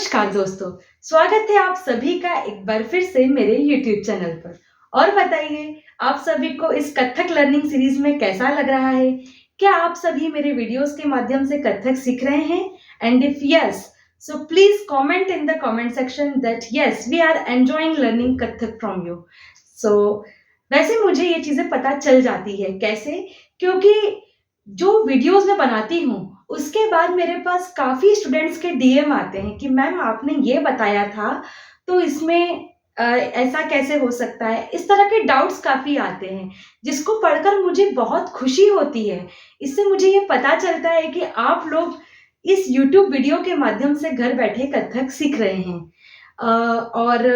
नमस्कार दोस्तों, स्वागत है आप सभी का एक बार फिर से मेरे YouTube चैनल पर। और बताइए, आप सभी को इस कथक लर्निंग सीरीज में कैसा लग रहा है? क्या आप सभी मेरे वीडियोस के माध्यम से कथक सीख रहे हैं? And if yes, so please comment in the comment section that yes we are enjoying learning Kathak from you. So वैसे मुझे ये चीजें पता चल जाती है कैसे, क्योंकि जो वीडियोस मैं बनाती हूँ उसके बाद मेरे पास काफ़ी स्टूडेंट्स के डीएम आते हैं कि मैम आपने ये बताया था, तो इसमें ऐसा कैसे हो सकता है? इस तरह के डाउट्स काफ़ी आते हैं, जिसको पढ़कर मुझे बहुत खुशी होती है। इससे मुझे ये पता चलता है कि आप लोग इस यूट्यूब वीडियो के माध्यम से घर बैठे कथक सीख रहे हैं। और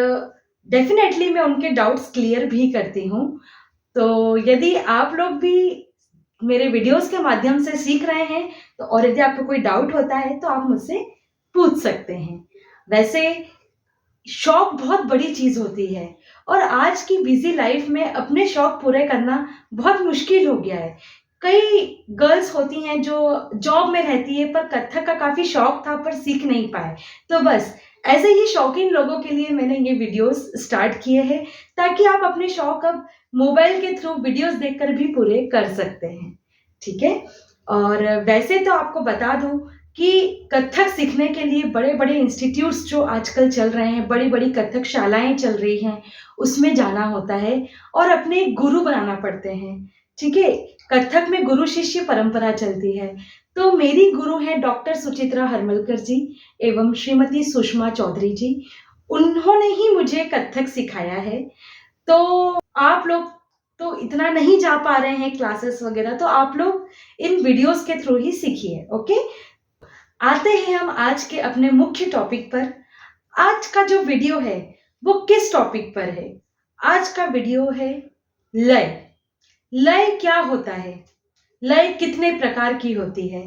डेफ़िनेटली मैं उनके डाउट्स क्लियर भी करती हूँ। तो यदि आप लोग भी मेरे वीडियोस के माध्यम से सीख रहे हैं, तो और यदि आपको कोई डाउट होता है तो आप मुझसे पूछ सकते हैं। वैसे शौक बहुत बड़ी चीज़ होती है और आज की बिज़ी लाइफ में अपने शौक पूरे करना बहुत मुश्किल हो गया है। कई गर्ल्स होती हैं जो जॉब में रहती है पर कथक का काफ़ी शौक था पर सीख नहीं पाए। तो बस ऐसे ही शौकीन लोगों के लिए मैंने ये वीडियोस स्टार्ट किए हैं, ताकि आप अपने शौक अब मोबाइल के थ्रू वीडियोस देखकर भी पूरे कर सकते हैं। ठीक है? और वैसे तो आपको बता दूँ कि कथक सीखने के लिए बड़े-बड़े इंस्टीट्यूट्स जो आजकल चल रहे हैं, बड़ी-बड़ी कथक शालाएँ चल रही हैं, उसमें जाना होता है और अपने एक गुरु बनाना पड़ते हैं। ठीक है? कथक में गुरु-शिष्य परंपरा चलती है। तो मेरी गुरु हैं डॉक्टर सुचित्रा हरमलकर जी एवं श्रीमती सुषमा चौधरी जी। उन्होंने ही मुझे कथक सिखाया है। तो आप लोग तो इतना नहीं जा पा रहे हैं क्लासेस वगैरह, तो आप लोग इन वीडियोस के थ्रू ही सीखिए। ओके? आते हैं हम आज के अपने मुख्य टॉपिक पर। आज का जो वीडियो है वो किस टॉपिक पर है? आज का वीडियो है लय। लय क्या होता है? लय कितने प्रकार की होती है?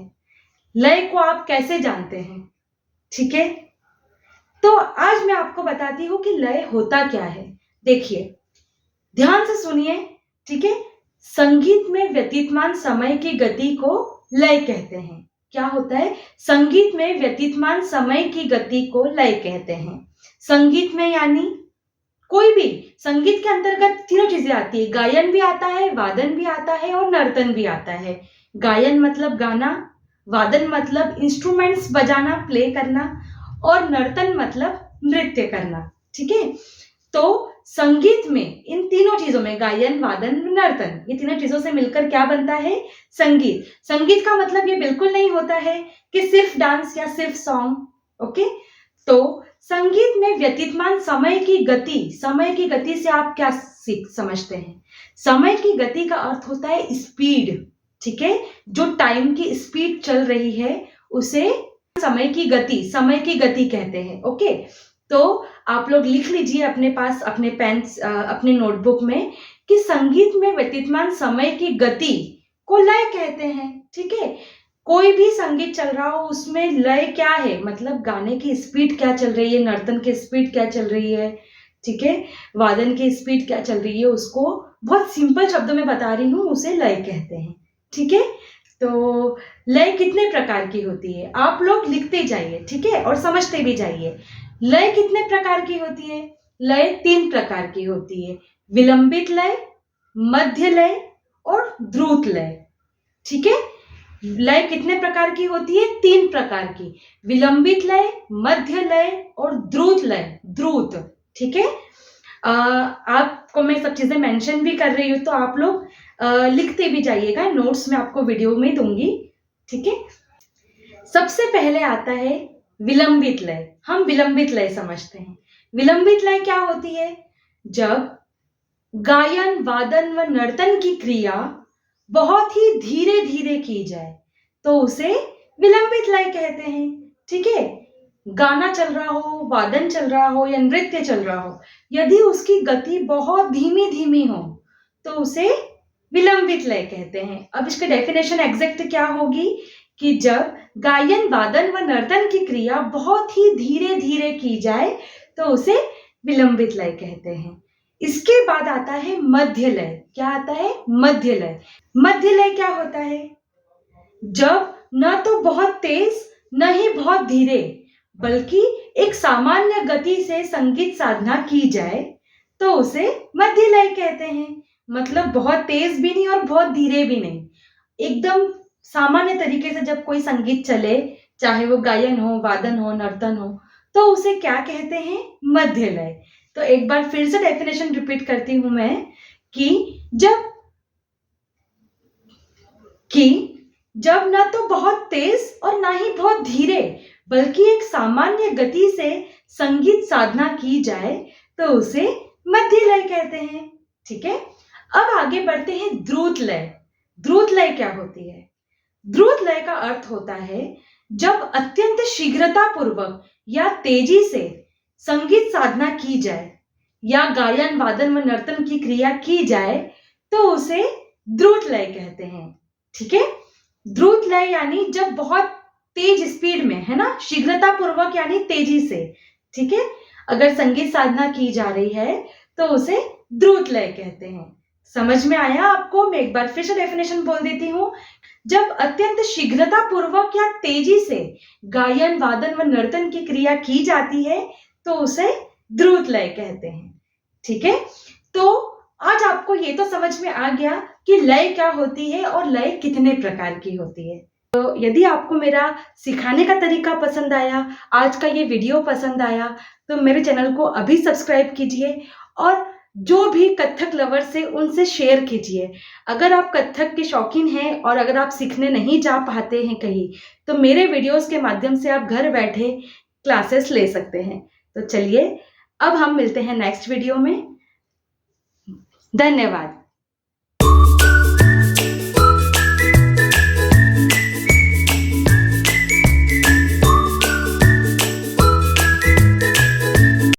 लय को आप कैसे जानते हैं? ठीक है? तो आज मैं आपको बताती हूँ कि लय होता क्या है। देखिए, ध्यान से सुनिए, ठीक है? संगीत में व्यतीतमान समय की गति को लय कहते हैं। क्या होता है? संगीत में व्यतीतमान समय की गति को लय कहते हैं। संगीत में यानी कोई भी, संगीत के अंतर्गत तीनों चीजें आती है। गायन भी आता है, वादन भी आता है और नर्तन भी आता है। गायन मतलब गाना, वादन मतलब इंस्ट्रूमेंट्स बजाना, प्ले करना, और नर्तन मतलब नृत्य करना। ठीक है? तो संगीत में इन तीनों चीजों में गायन, वादन, नर्तन, ये तीनों चीजों से मिलकर क्या बनता है? संगीत। संगीत का मतलब ये बिल्कुल नहीं होता है कि सिर्फ डांस या सिर्फ सॉन्ग। ओके? तो संगीत में व्यतीतमान समय की गति, समय की गति से आप क्या सीख समझते हैं? समय की गति का अर्थ होता है स्पीड। ठीक है? जो टाइम की स्पीड चल रही है उसे समय की गति कहते हैं। ओके? तो आप लोग लिख लीजिए अपने पास, अपने पेन, अपने नोटबुक में, कि संगीत में व्यतीतमान समय की गति को लय कहते हैं। ठीक है? कोई भी संगीत चल रहा हो उसमें लय क्या है, मतलब गाने की स्पीड क्या चल रही है, नर्तन की स्पीड क्या चल रही है, ठीक है, वादन की स्पीड क्या चल रही है, उसको बहुत सिंपल शब्दों में बता रही हूँ, उसे लय कहते हैं। ठीक है? तो लय कितने प्रकार की होती है आप लोग लिखते जाइए, ठीक है, और समझते भी जाइए। लय कितने प्रकार की होती है? लय 3 प्रकार की होती है। विलंबित लय, मध्य लय और द्रुत लय। ठीक है? लय कितने प्रकार की होती है? 3 प्रकार की। विलंबित लय, मध्य लय और द्रुत लय, द्रुत। ठीक है? आपको मैं सब चीजें मेंशन भी कर रही हूँ, तो आप लोग लिखते भी जाइएगा, नोट्स में आपको वीडियो में दूंगी। ठीक है? सबसे पहले आता है विलंबित लय। हम विलंबित लय समझते हैं। विलंबित लय क्या होती है? जब गायन, वादन व नर्तन की क्रिया बहुत ही धीरे धीरे की जाए तो उसे विलंबित लय कहते हैं। ठीक है? गाना चल रहा हो, वादन चल रहा हो या नृत्य चल रहा हो, यदि उसकी गति बहुत धीमी धीमी हो तो उसे विलंबित लय कहते हैं। अब इसकी डेफिनेशन एग्जैक्ट क्या होगी कि जब गायन, वादन व नर्तन की क्रिया बहुत ही धीरे धीरे की जाए तो उसे विलंबित लय कहते हैं। इसके बाद आता है मध्य लय। क्या आता है? मध्य लय। मध्य लय क्या होता है? जब न तो बहुत तेज न ही बहुत धीरे, बल्कि एक सामान्य गति से संगीत साधना की जाए तो उसे मध्य लय कहते हैं। मतलब बहुत तेज भी नहीं और बहुत धीरे भी नहीं, एकदम सामान्य तरीके से जब कोई संगीत चले, चाहे वो गायन हो, वादन हो, नर्तन हो, तो उसे क्या कहते हैं? मध्य लय। तो एक बार फिर से डेफिनेशन रिपीट करती हूं मैं कि जब ना तो बहुत तेज और ना ही बहुत धीरे, बल्कि एक सामान्य गति से संगीत साधना की जाए तो उसे मध्य लय कहते हैं। ठीक है, अब आगे बढ़ते हैं द्रुत लय। द्रुत लय क्या होती है? द्रुत लय का अर्थ होता है जब अत्यंत शीघ्रता पूर्वक या तेजी से संगीत साधना की जाए या गायन, वादन व नर्तन की क्रिया की जाए तो उसे द्रुत लय कहते हैं। ठीक है, द्रुत लय यानी जब बहुत तेज स्पीड में, है ना, शीघ्रता पूर्वक यानी तेजी से, ठीक है, अगर संगीत साधना की जा रही है तो उसे द्रुत लय कहते हैं। समझ में आया आपको? मैं एक बार फिर से डेफिनेशन बोल देती हूँ। जब अत्यंत शीघ्रता पूर्वक या तेजी से गायन, वादन व नर्तन की क्रिया की जाती है तो उसे द्रुत लय कहते हैं। ठीक है, तो आज आपको ये तो समझ में आ गया कि लय क्या होती है और लय कितने प्रकार की होती है। तो यदि आपको मेरा सिखाने का तरीका पसंद आया, आज का ये वीडियो पसंद आया, तो मेरे चैनल को अभी सब्सक्राइब कीजिए और जो भी कथक लवर्स है उनसे शेयर कीजिए। अगर आप कथक के शौकीन हैं और अगर आप सीखने नहीं जा पाते हैं कहीं, तो मेरे वीडियोस के माध्यम से आप घर बैठे क्लासेस ले सकते हैं। तो चलिए, अब हम मिलते हैं नेक्स्ट वीडियो में। धन्यवाद।